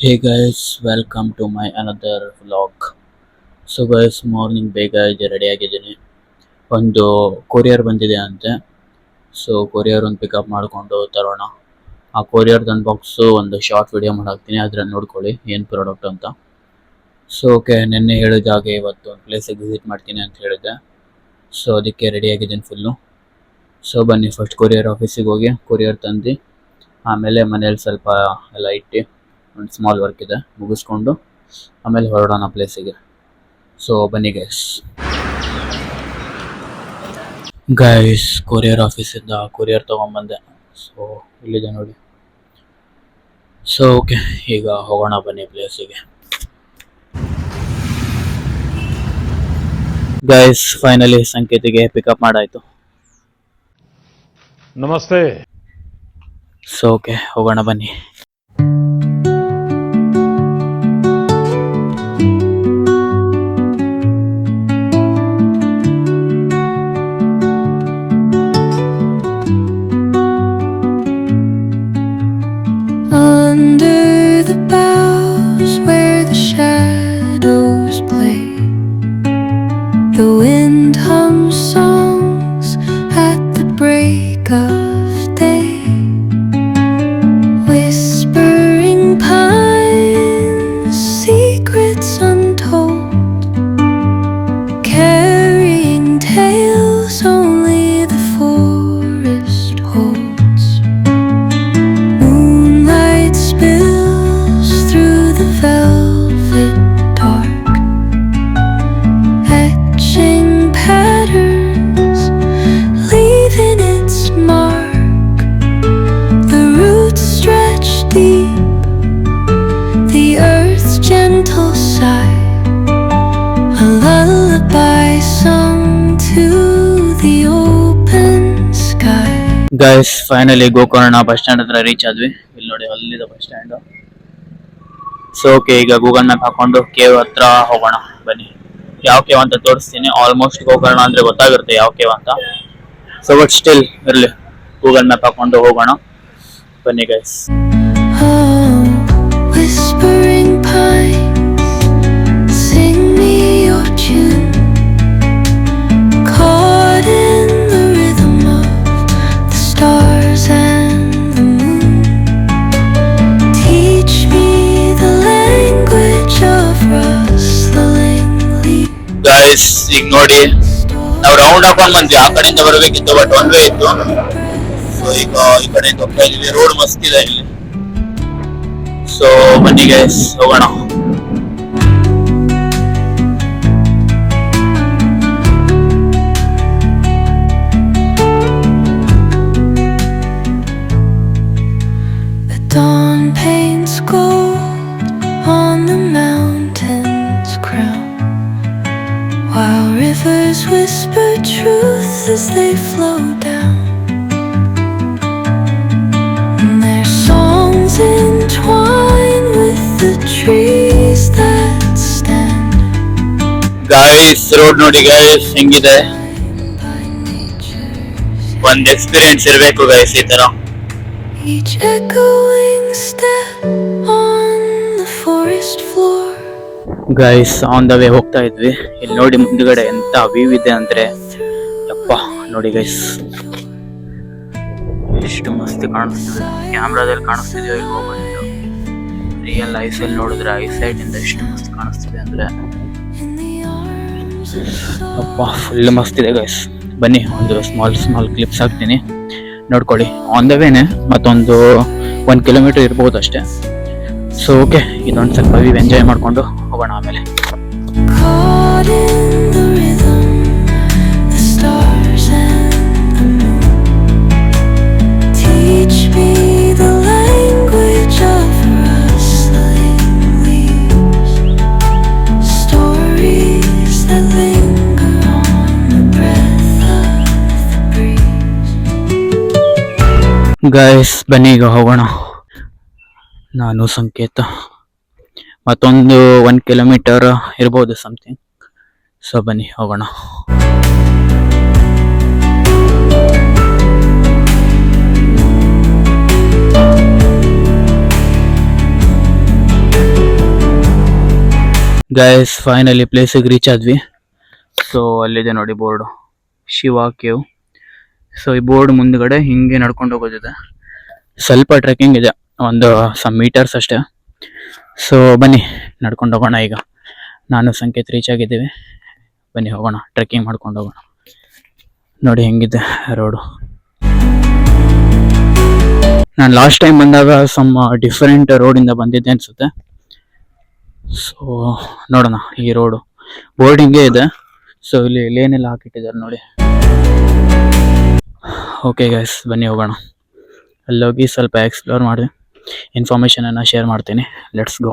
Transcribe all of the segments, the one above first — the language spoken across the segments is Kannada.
Hey guys, welcome to my another vlog. So guys morning ಬೇಗ ರೆಡಿ ಆಗಿದ್ದೀನಿ. ಒಂದು ಕೊರಿಯರ್ ಬಂದಿದೆ ಅಂತೆ. ಸೊ ಕೊರಿಯರ್ ಒಂದು ಪಿಕಪ್ ಮಾಡಿಕೊಂಡು ತರೋಣ. ಆ ಕೊರಿಯರ್ದು ಅನ್ಬಾಕ್ಸು ಒಂದು ಶಾರ್ಟ್ ವಿಡಿಯೋ ಮಾಡಾಕ್ತೀನಿ, ಅದ್ರಲ್ಲಿ ನೋಡ್ಕೊಳ್ಳಿ ಏನು ಪ್ರಾಡಕ್ಟ್ ಅಂತ. ಸೊ ಓಕೆ, ನಿನ್ನೆ ಹೇಳಿದ ಹಾಗೆ ಇವತ್ತು ಒಂದು ಪ್ಲೇಸಿಗೆ ವಿಸಿಟ್ ಮಾಡ್ತೀನಿ ಅಂತ ಹೇಳಿದ್ದೆ. ಸೊ ಅದಕ್ಕೆ ರೆಡಿ ಆಗಿದ್ದೀನಿ ಫುಲ್ಲು. ಸೊ ಬನ್ನಿ ಫಸ್ಟ್ ಕೊರಿಯರ್ ಆಫೀಸಿಗೆ ಹೋಗಿ ಕೊರಿಯರ್ ತಂದು ಆಮೇಲೆ ಮನೇಲಿ ಸ್ವಲ್ಪ ಎಲ್ಲ ಇಟ್ಟು ಒಂದು ಸ್ಮಾಲ್ ವರ್ಕ್ ಇದೆ ಮುಗಿಸ್ಕೊಂಡು ಆಮೇಲೆ ಹೊರಡೋಣ ಪ್ಲೇಸಿಗೆ. ಸೊ ಬನ್ನಿ ಗೈಸ್ ಕೊರಿಯರ್ ಆಫೀಸಿಂದ ಕೊರಿಯರ್ ತೊಗೊಂಬಂದೆ. ಸೊ ಇಲ್ಲಿದೆ ನೋಡಿ. ಸೊ ಓಕೆ, ಈಗ ಹೋಗೋಣ ಬನ್ನಿ ಪ್ಲೇಸಿಗೆ. ಗೈಸ್ ಫೈನಲಿ ಸಂಕೇತಿಗೆ ಪಿಕಪ್ ಮಾಡಾಯ್ತು. ನಮಸ್ತೆ. ಸೊ ಓಕೆ, ಹೋಗೋಣ ಬನ್ನಿ. Under the boughs where the shadows play, the wind hums songs at the break of day. Whispering pines, secrets untold, carrying tales only the forest holds. Moonlight spills through the velvet dark, etching patterns, leaving its mark. The roots stretch deep, the earth's gentle sigh, a lullaby sung to the open sky. Guys finally Gokarna bus stand ಹತ್ರ ರೀಚ್ ಆದ್ವಿ. ಇಲ್ಲಿ ನೋಡಿ, ಅಲ್ಲಿದೆ ಬಸ್ ಸ್ಟ್ಯಾಂಡ್. ಸೊ ಓಕೆ, ಈಗ ಗೂಗಲ್ ಮ್ಯಾಪ್ ಹಾಕೊಂಡು ಕೇವ್ ಹತ್ರ ಹೋಗೋಣ ಬನ್ನಿ. ಯಾವ ಕೇವ್ ಅಂತ ತೋರಿಸ್ತೀನಿ. ಆಲ್ಮೋಸ್ಟ್ ಗೋಕರ್ಣ ಅಂದ್ರೆ ಗೊತ್ತಾಗಿರುತ್ತೆ ಯಾವ ಕೇವ್ ಅಂತ. ಸೊ ಬಟ್ ಸ್ಟಿಲ್ ಇರಲಿ, ಗೂಗಲ್ ಮ್ಯಾಪ್ ಹಾಕೊಂಡು ಹೋಗೋಣ ಬನ್ನಿ guys. Oh, whispering pines, sing me your tune, caught in the rhythm of the stars and the moon. Teach me the language of rustling leaves. Guys ಈಗ ನೋಡಿ, ನಾವು ರೌಂಡ್ ಹಾಕೊಂಡ್ ಬಂದ್ವಿ. ಆ ಕಡೆಯಿಂದ ಬರಬೇಕಿತ್ತು ಬಟ್ ಒನ್ ವೇ ಇತ್ತು. ಸೊ ಈಗ ಈ ಕಡೆಯಿಂದ ಹೋಗ್ತಾ ಇದೀವಿ. ರೋಡ್ ಮಸ್ತ್ ಇದೆ ಇಲ್ಲಿ. ಸೊ ಬನ್ನಿ ಗೈಸ್, ಹೋಗೋಣ. The dawn paints gold on the mountain's crown, while rivers whisper truth as they flow down. And their songs entwine with the trees that stand guys road ನೋಡಿ ಗೈಸ್ ಹೆಂಗಿದೆ. by nature's, ಒಂದ್ ಎಕ್ಸ್ಪೀರಿಯನ್ಸ್ ಇರ್ಬೇಕು ಗೈಸ್ ಈ ತರ. each echoing step on the forest floor. Guys on the way ಹೋಗ್ತಾ ಇದ್ವಿ. ಇಲ್ಲಿ ನೋಡಿ ಮುಂದ್ಗಡೆ ಎಂತ ವ್ಯೂ ಇದೆ ಅಂದ್ರೆ ಯಪ್ಪ. ನೋಡಿ ಗೈಸ್ ಎಷ್ಟು ಮಸ್ತ್ ಕಾಣಿಸ್ತದೆ. ಕ್ಯಾಮ್ರಾದಲ್ಲಿ ಕಾಣಿಸ್ತಿದೆಯೋ ಇಲ್ವೋ ಗೊತ್ತಿಲ್ಲ. ರಿಯಲ್ ಐಸಲ್ಲಿ ನೋಡಿದ್ರೆ ಐಸೈಟ್ ಇಂದ ಎಷ್ಟು ಮಸ್ತ್ ಕಾಣಿಸ್ತಿದೆ ಅಂದ್ರೆ In the arms of ಅಪ್ಪ, ಫುಲ್ ಮಸ್ತ್ ಇದೆ ಗೈಸ್. ಬನ್ನಿ ಒಂದು ಸ್ಮಾಲ್ ಕ್ಲಿಪ್ಸ್ ಹಾಕ್ತೀನಿ, ನೋಡ್ಕೊಳ್ಳಿ. ಆನ್ ದ ವೇನೆ ಮತ್ತೊಂದು 1 ಕಿಲೋಮೀಟರ್ ಇರ್ಬೋದು ಅಷ್ಟೇ. ಸೊ ಓಕೆ, ಇದೊಂದು ಸ್ವಲ್ಪ ವ್ಯೂ ಎಂಜಾಯ್ ಮಾಡ್ಕೊಂಡು ಹೋಗೋಣ ಆಮೇಲೆ. caught in the rhythm, the stars and the moon. Teach me the language of rustling leaves, stories that linger on the breath of the breeze. Guys ಬನ್ನಿ ಈಗ ಹೋಗೋಣ. ನಾನು ಸಂಕೇತ ಮತ್ತೊಂದು 1 ಕಿಲೋಮೀಟರ್ ಇರ್ಬೋದು ಸಮಥಿಂಗ್. ಸೊ ಬನ್ನಿ ಹೋಗೋಣ. ಗೈಸ್ ಫೈನಲಿ ಪ್ಲೇಸಿಗೆ ರೀಚ್ ಆದ್ವಿ. ಸೊ ಅಲ್ಲಿದೆ ನೋಡಿ ಬೋರ್ಡ್, ಶಿವ ಕೇವ್. ಸೊ ಈ ಬೋರ್ಡ್ ಮುಂದ್ಗಡೆ ಹಿಂಗೆ ನಡ್ಕೊಂಡು ಹೋಗೋದಿದೆ. ಸ್ವಲ್ಪ ಟ್ರೆಕ್ಕಿಂಗ್ ಇದೆ, ಒಂದು ಸಮ್ ಮೀಟರ್ಸ್ ಅಷ್ಟೇ. ಸೊ ಬನ್ನಿ ನಡ್ಕೊಂಡು ಹೋಗೋಣ. ಈಗ ನಾನು ಸಂಕೇತ್ ರೀಚ್ ಆಗಿದ್ದೀವಿ. ಬನ್ನಿ ಹೋಗೋಣ, ಟ್ರೆಕ್ಕಿಂಗ್ ಮಾಡ್ಕೊಂಡು ಹೋಗೋಣ. ನೋಡಿ ಹೆಂಗಿದೆ ರೋಡು. ನಾನು ಲಾಸ್ಟ್ ಟೈಮ್ ಬಂದಾಗ ಸಮ್ ಡಿಫರೆಂಟ್ ರೋಡಿಂದ ಬಂದಿದ್ದೆ ಅನ್ಸುತ್ತೆ. ಸೊ ನೋಡೋಣ, ಈ ರೋಡು ಬೋರ್ಡಿಂಗೇ ಇದೆ. ಸೊ ಇಲ್ಲಿ ಲೇನೆಲ್ಲ ಹಾಕಿಟ್ಟಿದ್ದಾರೆ ನೋಡಿ. ಓಕೆ ಗೈಸ್, ಬನ್ನಿ ಹೋಗೋಣ. ಅಲ್ಲೋಗಿ ಸ್ವಲ್ಪ ಎಕ್ಸ್ಪ್ಲೋರ್ ಮಾಡಿ ಇನ್ಫಾರ್ಮೇಷನನ್ನು ಶೇರ್ ಮಾಡ್ತೀನಿ. Let's go.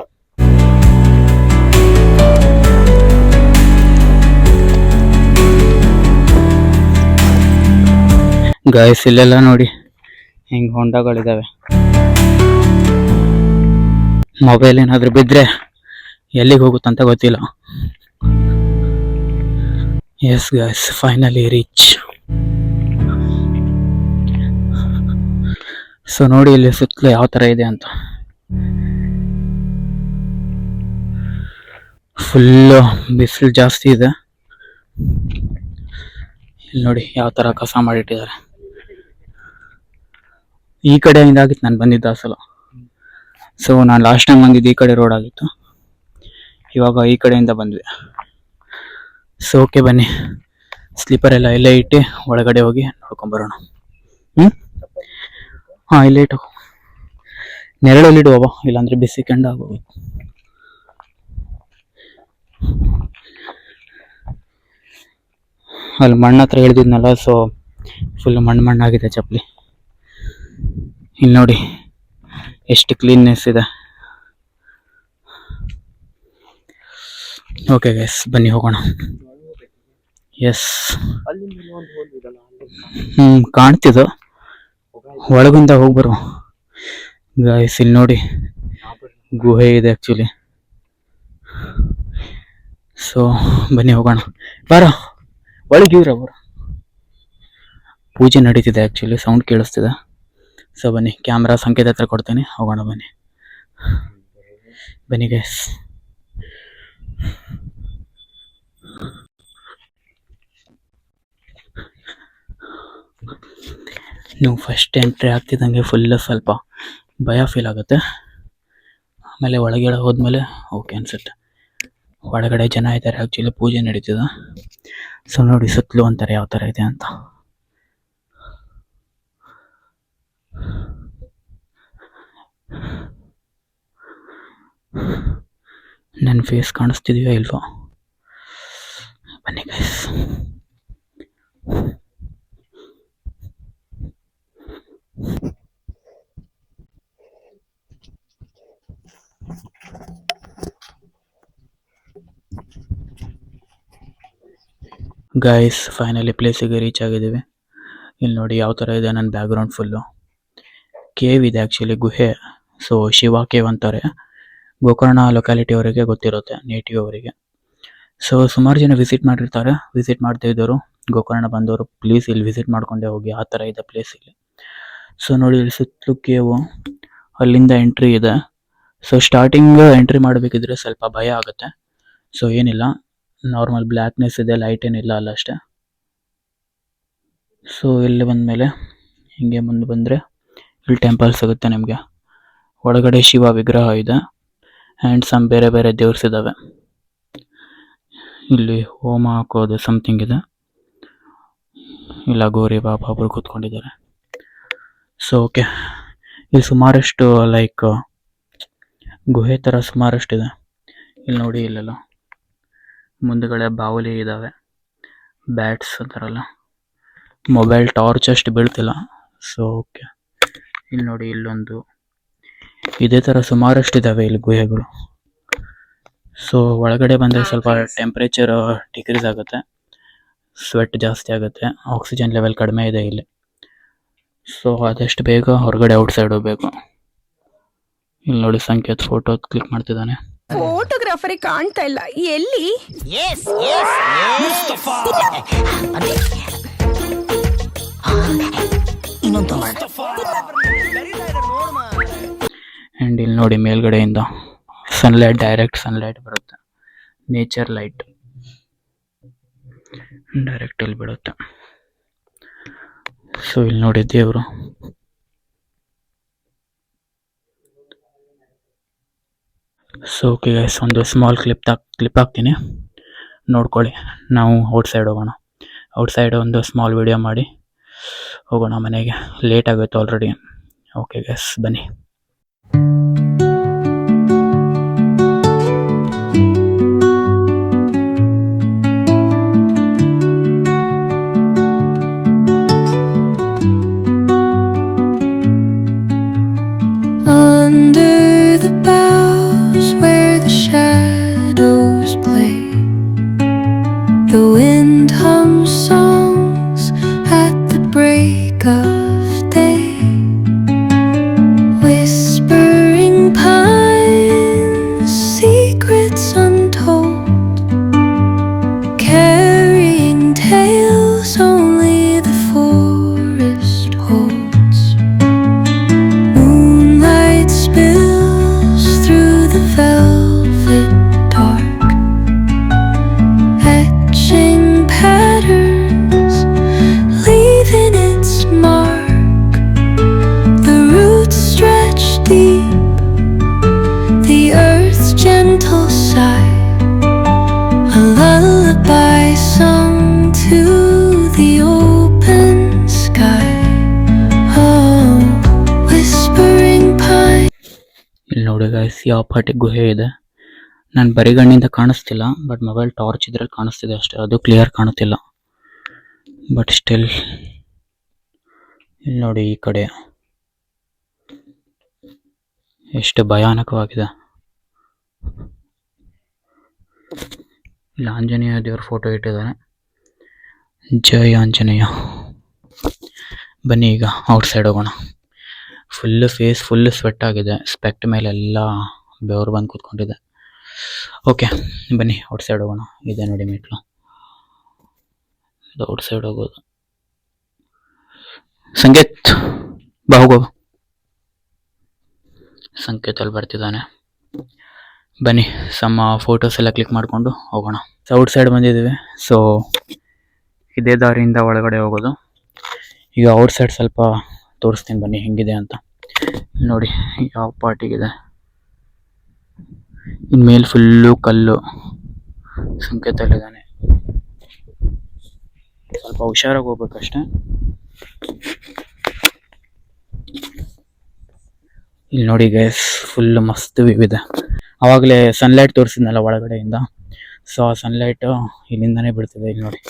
ಗೈಸ್ ಇಲ್ಲೆಲ್ಲ ನೋಡಿ ಹಿಂಗೆ ಹೊಂಡಗಳಿದ್ದಾವೆ. ಮೊಬೈಲ್ ಏನಾದರೂ ಬಿದ್ದರೆ ಎಲ್ಲಿಗೆ ಹೋಗುತ್ತಂತ ಗೊತ್ತಿಲ್ಲ. Yes guys, finally reach. So ನೋಡಿ ಇಲ್ಲಿ ಸುತ್ತಲೂ ಯಾವ ಥರ ಇದೆ ಅಂತ. ಫುಲ್ಲು ಬಿಸಿಲು ಜಾಸ್ತಿ ಇದೆ. ಇಲ್ಲಿ ನೋಡಿ ಯಾವ ಥರ ಕಸ ಮಾಡಿಟ್ಟಿದ್ದಾರೆ. ಈ ಕಡೆಯಿಂದ ಆಗಿತ್ತು ನಾನು ಬಂದಿದ್ದ ಅಸಲು. ಸೊ ನಾನು ಲಾಸ್ಟ್ ಟೈಮ್ ಬಂದಿದ್ದು ಈ ಕಡೆ ರೋಡ್ ಆಗಿತ್ತು, ಇವಾಗ ಈ ಕಡೆಯಿಂದ ಬಂದ್ವಿ. ಸೊ ಓಕೆ ಬನ್ನಿ, ಸ್ಲೀಪರ್ ಎಲ್ಲ ಇಲ್ಲೇ ಇಟ್ಟು ಒಳಗಡೆ ಹೋಗಿ ನೋಡ್ಕೊಂಬರೋಣ. ಹಾಂ ಇಲ್ಲೇ ಇಟ್ಟು ನೆರಳಲ್ಲಿ ಇಡುವ, ಇಲ್ಲಾಂದರೆ ಬಿಸಿ ಕೆಂಡ ಆಗೋದು. ಅಲ್ಲಿ ಮಣ್ಣು ಹತ್ರ ಇಳಿದಿದ್ನಲ್ಲ, ಸೊ ಫುಲ್ ಮಣ್ಣಾಗಿದೆ ಚಪ್ಪಲಿ. ಇಲ್ಲಿ ನೋಡಿ ಎಷ್ಟು ಕ್ಲೀನ್ನೆಸ್ ಇದೆ. ಓಕೆ ಗೈಸ್, ಬನ್ನಿ ಹೋಗೋಣ. ಎಸ್, ಕಾಣ್ತಿದ್ದು ಒಳಗಿಂದ ಹೋಗ್ಬರು. ಗೈಸ್ ಇಲ್ಲಿ ನೋಡಿ ಗುಹೆ ಇದೆ ಆ್ಯಕ್ಚುಲಿ. ಸೊ ಬನ್ನಿ ಹೋಗೋಣ. ಬಾರ ಒಳಗಿವ್ರ ಬರ. ಪೂಜೆ ನಡೀತಿದೆ ಆ್ಯಕ್ಚುಲಿ, ಸೌಂಡ್ ಕೇಳಿಸ್ತಿದೆ. ಸೊ ಬನ್ನಿ, ಕ್ಯಾಮ್ರಾ ಸಂಕೇತ ಹತ್ರ ಕೊಡ್ತೀನಿ, ಹೋಗೋಣ ಬನ್ನಿ. ಬನ್ನಿ ಗೈಸ್. ನೀವು ಫಸ್ಟ್ ಎಂಟ್ರಿ ಆಗ್ತಿದ್ದಂಗೆ ಫುಲ್ಲು ಸ್ವಲ್ಪ ಭಯ ಫೀಲ್ ಆಗುತ್ತೆ. ಆಮೇಲೆ ಒಳಗಡೆ ಹೋದ್ಮೇಲೆ ಓಕೆ ಅನ್ಸುತ್ತೆ. ಒಳಗಡೆ ಜನ ಇದ್ದಾರೆ ಆ್ಯಕ್ಚುಲಿ, ಪೂಜೆ ನಡೀತಿದೆ. ಸೊ ನೋಡಿ ಸುತ್ತಲೂ ಅಂತಾರೆ ಯಾವ ಥರ ಇದೆ ಅಂತ. ನನ್ನ ಫೇಸ್ ಕಾಣಿಸ್ತಿದೆಯೋ ಇಲ್ವೋ? ಬನ್ನಿ ಗೈಸ್. ಗೈಸ್ ಫೈನಲಿ ಪ್ಲೇಸಿಗೆ ರೀಚ್ ಆಗಿದ್ದೀವಿ. ಇಲ್ಲಿ ನೋಡಿ ಯಾವ ಥರ ಇದೆ ನನ್ನ ಬ್ಯಾಕ್ಗ್ರೌಂಡ್. ಫುಲ್ಲು ಕೇವ್ ಇದೆ ಆ್ಯಕ್ಚುಲಿ, ಗುಹೆ. ಸೊ ಶಿವ ಕೇವ್ ಅಂತಾರೆ. ಗೋಕರ್ಣ ಲೊಕ್ಯಾಲಿಟಿ ಅವರಿಗೆ ಗೊತ್ತಿರುತ್ತೆ, ನೇಟಿವ್ ಅವರಿಗೆ. ಸೊ ಸುಮಾರು ಜನ ವಿಸಿಟ್ ಮಾಡಿರ್ತಾರೆ. ವಿಸಿಟ್ ಮಾಡ್ತಾ ಇದ್ದವರು, ಗೋಕರ್ಣ ಬಂದವರು ಪ್ಲೀಸ್ ಇಲ್ಲಿ ವಿಸಿಟ್ ಮಾಡ್ಕೊಂಡೇ ಹೋಗಿ, ಆ ಥರ ಇದೆ ಪ್ಲೇಸ್ ಇಲ್ಲಿ. ಸೊ ನೋಡಿ ಇಲ್ಲಿ ಸುತ್ತಲೂ ಕೇವು, ಅಲ್ಲಿಂದ ಎಂಟ್ರಿ ಇದೆ. ಸೊ ಸ್ಟಾರ್ಟಿಂಗ್ ಎಂಟ್ರಿ ಮಾಡಬೇಕಿದ್ರೆ ಸ್ವಲ್ಪ ಭಯ ಆಗುತ್ತೆ. ಸೊ ಏನಿಲ್ಲ, ನಾರ್ಮಲ್ ಬ್ಲ್ಯಾಕ್ನೆಸ್ ಇದೆ, ಲೈಟ್ ಏನಿಲ್ಲ ಅಲ್ಲ ಅಷ್ಟೇ. ಸೊ ಇಲ್ಲಿ ಬಂದಮೇಲೆ ಹಿಂಗೆ ಮುಂದೆ ಬಂದರೆ ಇಲ್ಲಿ ಟೆಂಪಲ್ ಸಿಗುತ್ತೆ ನಿಮಗೆ. ಒಳಗಡೆ ಶಿವ ವಿಗ್ರಹ ಇದೆ ಆ್ಯಂಡ್ ಸಮ್ ಬೇರೆ ಬೇರೆ ದೇವ್ರ್ಸ್ ಇದ್ದಾವೆ. ಇಲ್ಲಿ ಹೋಮ ಹಾಕೋದು ಸಮಥಿಂಗ್ ಇದೆ. ಇಲ್ಲ ಗೋರಿ ಬಾಬಾ ಒಬ್ಬರು ಕೂತ್ಕೊಂಡಿದ್ದಾರೆ. ಸೊ ಓಕೆ, ಇಲ್ಲಿ ಸುಮಾರಷ್ಟು ಲೈಕ್ ಗುಹೆ ಥರ ಸುಮಾರಷ್ಟಿದೆ. ಇಲ್ಲಿ ನೋಡಿ, ಇಲ್ಲೆಲ್ಲ ಮುಂದುಗಡೆ ಬಾವುಲಿ ಇದ್ದಾವೆ, ಬ್ಯಾಟ್ಸ್ ಅಂತಾರಲ್ಲ, ಮೊಬೈಲ್ ಟಾರ್ಚ್ ಅಷ್ಟು ಬೀಳ್ತಿಲ್ಲ. ಸೊ ಓಕೆ, ಇಲ್ಲಿ ನೋಡಿ ಇಲ್ಲೊಂದು, ಇದೇ ಥರ ಸುಮಾರಷ್ಟಿದ್ದಾವೆ ಇಲ್ಲಿ ಗುಹೆಗಳು. ಸೊ ಒಳಗಡೆ ಬಂದರೆ ಸ್ವಲ್ಪ ಟೆಂಪ್ರೇಚರ್ ಡಿಕ್ರೀಸ್ ಆಗುತ್ತೆ, ಸ್ವೆಟ್ ಜಾಸ್ತಿ ಆಗುತ್ತೆ, ಆಕ್ಸಿಜನ್ ಲೆವೆಲ್ ಕಡಿಮೆ ಇದೆ ಇಲ್ಲಿ. ಸೊ ಆದಷ್ಟು ಬೇಗ ಹೊರಗಡೆ ಔಟ್ಸೈಡ್ ಹೋಗ್ಬೇಕು. ಇಲ್ಲಿ ನೋಡಿ ಸಂಕೇತ್ ಫೋಟೋ ಕ್ಲಿಕ್ ಮಾಡ್ತಿದ್ದಾನೆ. ಫೋಟೋಗ್ರಾಫರಿ ಕಾಣ್ತಾ ಇಲ್ಲ, ಎಲ್ಲಿ? ಆ್ಯಂಡ್ ಇಲ್ಲಿ ನೋಡಿ ಮೇಲ್ಗಡೆಯಿಂದ ಸನ್ಲೈಟ್, ಡೈರೆಕ್ಟ್ ಸನ್ಲೈಟ್ ಬರುತ್ತೆ. ನೇಚರ್ ಲೈಟ್ ಡೈರೆಕ್ಟ್ ಅಲ್ಲಿ ಬೀಳುತ್ತೆ. ಸೊ ಇಲ್ಲಿ ನೋಡಿ ದೇವರು. ಸೊ ಓಕೆ ಗೈಸ್, ಒಂದು ಸ್ಮಾಲ್ ಕ್ಲಿಪ್ ಹಾಕ್ತೀನಿ ನೋಡ್ಕೊಳ್ಳಿ. ನಾವು ಔಟ್ಸೈಡ್ ಹೋಗೋಣ. ಔಟ್ಸೈಡ್ ಒಂದು ಸ್ಮಾಲ್ ವಿಡಿಯೋ ಮಾಡಿ ಹೋಗೋಣ ಮನೆಗೆ. ಲೇಟ್ ಆಗುತ್ತೆ ಆಲ್ರೆಡಿ. ಓಕೆ ಗೈಸ್, ಬನ್ನಿ. Under the boughs where the shadows play, the wind hums songs at the break of day. Whispering pines, secrets untold, carrying tales only the forest holds. Moonlight spills through the velvet dark, etching patterns, leaving its mark. The roots stretch deep, the earth's gentle sigh, a lullaby sung to the open sky. Oh, whispering pine. ಇಲ್ಲಿ ನೋಡಿ ಗೈಸ್, ಯಾವ ಪಾಟಿ ಗುಹೆ ಇದೆ. ನಾನು ಬರಿಗಣ್ಣಿಂದ ಕಾಣಿಸ್ತಿಲ್ಲ, ಬಟ್ ಮೊಬೈಲ್ ಟಾರ್ಚ್ ಇದ್ರಲ್ಲಿ ಕಾಣಿಸ್ತಿದೆ ಅಷ್ಟೇ. ಅದು ಕ್ಲಿಯರ್ ಕಾಣುತ್ತಿಲ್ಲ, ಬಟ್ ಸ್ಟಿಲ್ ಇಲ್ಲಿ ನೋಡಿ ಈ ಕಡೆ ಎಷ್ಟು ಭಯಾನಕವಾಗಿದೆ. ಇಲ್ಲಿ ಆಂಜನೇಯ ದೇವ್ರ ಫೋಟೋ ಇಟ್ಟಿದ್ದಾರೆ. ಜೈ ಆಂಜನೇಯ. ಬನ್ನಿ ಈಗ ಔಟ್ಸೈಡ್ ಹೋಗೋಣ. ಫೇಸ್ ಫುಲ್ ಸ್ವೆಟ್ ಆಗಿದೆ. ಸ್ಪೆಕ್ಟ್ ಮೇಲೆ ಎಲ್ಲ ಬೆವರು ಬಂದು ಕೂತ್ಕೊಂಡಿದೆ. ಓಕೆ ಬನ್ನಿ ಔಟ್ಸೈಡ್ ಹೋಗೋಣ. ಇದೆ ನೋಡಿ ಮೆಟ್ಲು, ಇದು ಔಟ್ಸೈಡ್ ಹೋಗೋದು. ಸಂಕೇತ್ ಬಾ ಹೋಗೋ. ಸಂಕೇತ್ ಅಲ್ಲಿ ಬರ್ತಿದ್ದಾನೆ. ಬನ್ನಿ ಸಮ್ಮ ಫೋಟೋಸ್ ಎಲ್ಲ ಕ್ಲಿಕ್ ಮಾಡಿಕೊಂಡು ಹೋಗೋಣ. ಔಟ್ಸೈಡ್ ಬಂದಿದ್ದೀವಿ. ಸೊ ಇದೇ ದಾರಿಯಿಂದ ಒಳಗಡೆ ಹೋಗೋದು. ಈಗ ಔಟ್ಸೈಡ್ ಸ್ವಲ್ಪ ತೋರಿಸ್ತೀನಿ ಬನ್ನಿ ಹೆಂಗಿದೆ ಅಂತ. ನೋಡಿ ಯಾವ ಪಾರ್ಟಿಗಿದೆ. ಇನ್ಮೇಲೆ ಫುಲ್ಲು ಕಲ್ಲು. ಸಂಕೇತಲ್ಲಿದ್ದಾನೆ. ಸ್ವಲ್ಪ ಹುಷಾರಾಗಿ ಹೋಗ್ಬೇಕಷ್ಟೆ. ಇಲ್ಲಿ ನೋಡಿ ಗೈಸ್, ಫುಲ್ ಮಸ್ತ್ ವ್ಯೂ ಇದೆ. ಆವಾಗಲೇ ಸನ್ಲೈಟ್ ತೋರಿಸಿದ್ನಲ್ಲ ಒಳಗಡೆಯಿಂದ. ಸೊ ಆ ಸನ್ಲೈಟ್ ಇಲ್ಲಿಂದಾನೇ ಬೀಳ್ತಿದೆ. ಇಲ್ಲಿ ನೋಡಿ.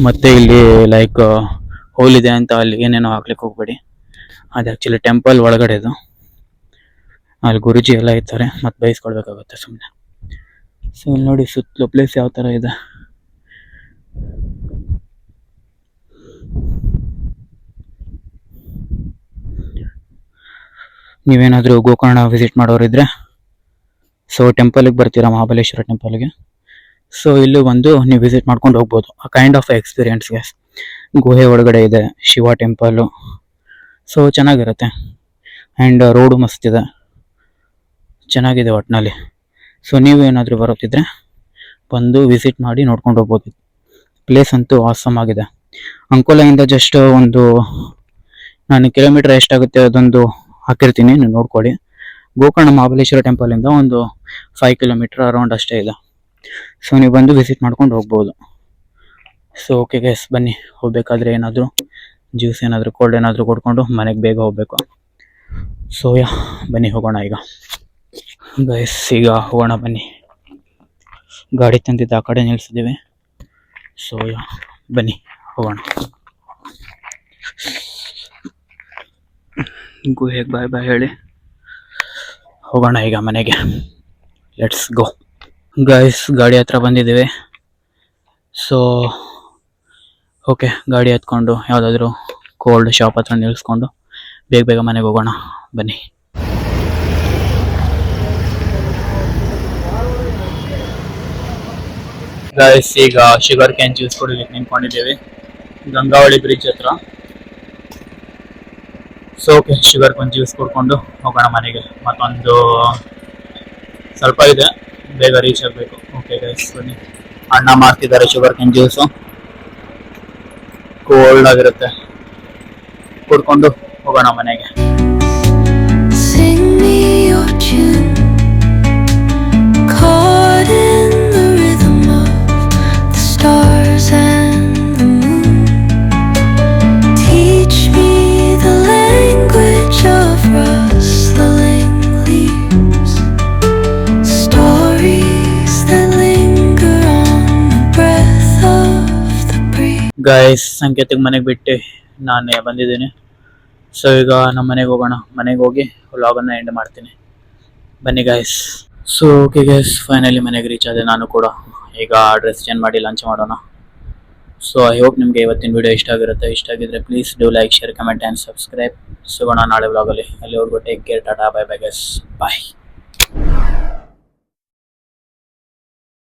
ಮತ್ತೆ ಇಲ್ಲಿ ಲೈಕ್ ಹೋಲ್ ಇದೆ ಅಂತ ಅಲ್ಲಿ ಏನೇನೋ ಹಾಕ್ಲಿಕ್ಕೆ ಹೋಗ್ಬೇಡಿ. ಅದು ಆ್ಯಕ್ಚುಲಿ ಟೆಂಪಲ್ ಒಳಗಡೆ ಇದು. ಅಲ್ಲಿ ಗುರುಜಿ ಎಲ್ಲ ಇರ್ತಾರೆ, ಮತ್ತೆ ಬಯಸ್ಕೊಳ್ಬೇಕಾಗುತ್ತೆ ಸುಮ್ಮನೆ. ಸೊ ಇಲ್ಲಿ ನೋಡಿ ಸುತ್ತಲೂ ಪ್ಲೇಸ್ ಯಾವ ಥರ ಇದೆ. ನೀವೇನಾದರೂ ಗೋಕರ್ಣ ವಿಸಿಟ್ ಮಾಡೋರಿದ್ರೆ ಸೊ ಟೆಂಪಲ್ಗೆ ಬರ್ತೀರಾ, ಮಹಾಬಲೇಶ್ವರ ಟೆಂಪಲ್ಗೆ. ಸೊ ಇಲ್ಲೂ ಬಂದು ನೀವು ವಿಸಿಟ್ ಮಾಡ್ಕೊಂಡು ಹೋಗ್ಬೋದು. ಆ ಕೈಂಡ್ ಆಫ್ ಎಕ್ಸ್ಪೀರಿಯನ್ಸ್ಗೆ. ಗುಹೆ ಒಳಗಡೆ ಇದೆ ಶಿವ ಟೆಂಪಲ್ಲು. ಸೊ ಚೆನ್ನಾಗಿರುತ್ತೆ. ಆ್ಯಂಡ್ ರೋಡು ಮಸ್ತಿದೆ, ಚೆನ್ನಾಗಿದೆ ಒಟ್ಟಿನಲ್ಲಿ. ಸೊ ನೀವು ಏನಾದರೂ ಬರೋತಿದ್ರೆ ಬಂದು ವಿಸಿಟ್ ಮಾಡಿ ನೋಡ್ಕೊಂಡು ಹೋಗ್ಬೋದು. ಪ್ಲೇಸ್ ಅಂತೂ ಆಸಮ್ ಆಗಿದೆ. ಅಂಕೋಲಾಯಿಂದ ಜಸ್ಟ್ ಒಂದು ನಾನು ಕಿಲೋಮೀಟರ್ ಎಷ್ಟಾಗುತ್ತೆ ಅದೊಂದು ಹಾಕಿರ್ತೀನಿ, ನೀವು ನೋಡ್ಕೊಳ್ಳಿ. ಗೋಕರ್ಣ ಮಹಾಬಲೇಶ್ವರ ಟೆಂಪಲಿಂದ ಒಂದು 5 ಕಿಲೋಮೀಟರ್ ಅರೌಂಡ್ ಅಷ್ಟೇ ಇದೆ. ಸೊ ನೀವು ಬಂದು ವಿಸಿಟ್ ಮಾಡ್ಕೊಂಡು ಹೋಗ್ಬೋದು. ಸೊ ಓಕೆ ಗೈಸ್, ಬನ್ನಿ ಹೋಗ್ಬೇಕಾದ್ರೆ ಏನಾದರೂ ಜ್ಯೂಸ್ ಏನಾದರೂ ಕೋಲ್ಡ್ ಏನಾದರೂ ಕೊಡ್ಕೊಂಡು ಮನೆಗೆ ಬೇಗ ಹೋಗಬೇಕು. ಸೊ ಬನ್ನಿ ಹೋಗೋಣ ಈಗ ಗೈಸ್. ಈಗ ಹೋಗೋಣ ಬನ್ನಿ. ಗಾಡಿ ತಂದಿದ್ದು ಆ ಕಡೆ ನಿಲ್ಲಿಸಿದ್ದೀವಿ. ಸೊ ಬನ್ನಿ ಹೋಗೋಣ. ಗುಹೆಗೆ ಬಾಯ್ ಬಾಯ್ ಹೇಳಿ ಹೋಗೋಣ ಈಗ ಮನೆಗೆ. Let's go guys. ಗಾಡಿ ಹತ್ರ ಬಂದಿದ್ದೀವಿ. ಸೊ ಓಕೆ, ಗಾಡಿ ಹತ್ಕೊಂಡು ಯಾವುದಾದ್ರೂ ಕೋಲ್ಡ್ ಶಾಪ್ ಹತ್ರ ನಿಲ್ಲಿಸ್ಕೊಂಡು ಬೇಗ ಬೇಗ ಮನೆಗೆ ಹೋಗೋಣ. ಬನ್ನಿ. ಗೈಸ್ ಈಗ ಶುಗರ್ ಕ್ಯಾನ್ ಜ್ಯೂಸ್ ಕುಡಿಲಿಕ್ಕೆ ನಿಂತ್ಕೊಂಡಿದ್ದೀವಿ ಗಂಗಾವಳಿ ಬ್ರಿಡ್ಜ್ ಹತ್ರ. ಸೊ ಓಕೆ, ಶುಗರ್ ಒಂದು ಜ್ಯೂಸ್ ಕುಡ್ಕೊಂಡು ಹೋಗೋಣ ಮನೆಗೆ. ಮತ್ತೊಂದು ಸ್ವಲ್ಪ ಇದೆ, ಬೇಗ ರೀಚ್ ಆಗಬೇಕು. ಓಕೆ ಗೈಸ್, ಬನ್ನಿ. ಅಣ್ಣ ಮಾಡ್ತಿದ್ದಾರೆ ಶುಗರ್ ಕೆನ್ ಜ್ಯೂಸು, ಕೋಲ್ಡ್ ಆಗಿರುತ್ತೆ, ಕುಡ್ಕೊಂಡು ಹೋಗೋಣ ಮನೆಗೆ. Sing me your tune, caught in the rhythm of the stars and the moon. Teach me the language of rustling leaves, stories that linger on the breath of the breeze. Guys, ಸಂಕೇತಿಗೆ ಮನೆಗೆ ಬಿಟ್ಟು ನಾನೇ ಬಂದಿದ್ದೀನಿ. ಸೊ ಈಗ ನಮ್ಮ ಮನೆಗೆ ಹೋಗೋಣ. ಮನೆಗೆ ಹೋಗಿ ವ್ಲಾಗನ್ನು ಎಂಡ್ ಮಾಡ್ತೀನಿ. ಬನ್ನಿ guys. So okay guys, finally ಮನೆಗೆ ರೀಚ್ ಆದೆ ನಾನು ಕೂಡ. ಈಗ ಡ್ರೆಸ್ ಚೇಂಜ್ ಮಾಡಿ ಲಂಚ್ ಮಾಡೋಣ. ಸೊ ಐ ಹೋಪ್ ನಿಮಗೆ ಇವತ್ತಿನ ವಿಡಿಯೋ ಇಷ್ಟ ಆಗಿರುತ್ತೆ. ಇಷ್ಟ ಆಗಿದ್ರೆ please do like, share, comment and subscribe. ಸಿಗೋಣ ನಾಳೆ ವ್ಲಾಗಲ್ಲಿ. ಅಲ್ಲಿವರೆಗೂ take care, tata, bye bye guys, ಬಾಯ್.